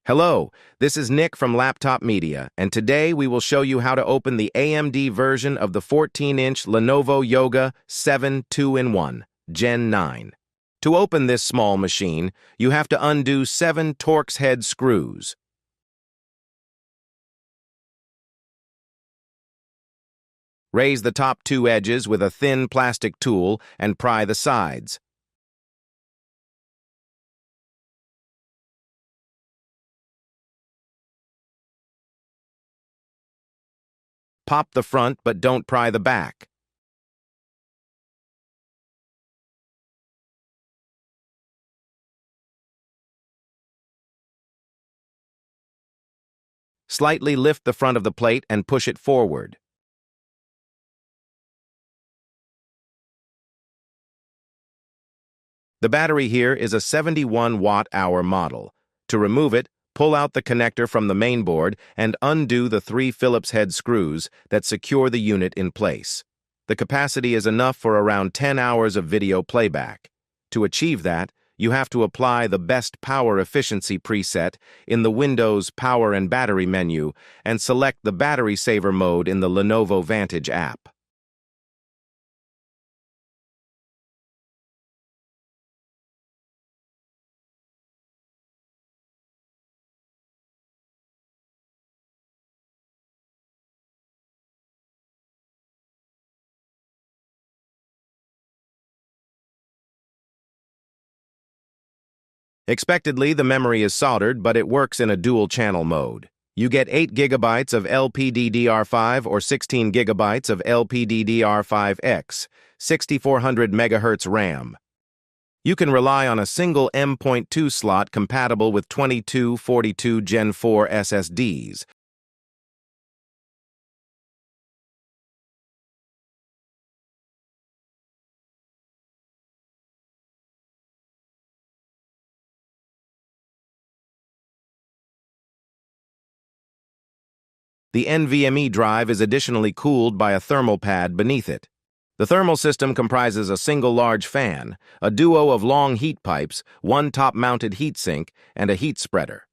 Hello, this is Nick from Laptop Media, and today we will show you how to open the AMD version of the 14-inch Lenovo Yoga 7 2-in-1 Gen 9. To open this small machine, you have to undo 7 Torx head screws. Raise the top 2 edges with a thin plastic tool and pry the sides. Pop the front, but don't pry the back. Slightly lift the front of the plate and push it forward. The battery here is a 71 watt-hour model. To remove it, pull out the connector from the mainboard and undo the 3 Phillips head screws that secure the unit in place. The capacity is enough for around 10 hours of video playback. To achieve that, you have to apply the best power efficiency preset in the Windows Power and Battery menu and select the battery saver mode in the Lenovo Vantage app. Expectedly, the memory is soldered, but it works in a dual-channel mode. You get 8 GB of LPDDR5 or 16 GB of LPDDR5X, 6400 MHz RAM. You can rely on a single M.2 slot compatible with 2242 Gen 4 SSDs. The NVMe drive is additionally cooled by a thermal pad beneath it. The thermal system comprises a single large fan, a duo of long heat pipes, one top-mounted heatsink, and a heat spreader.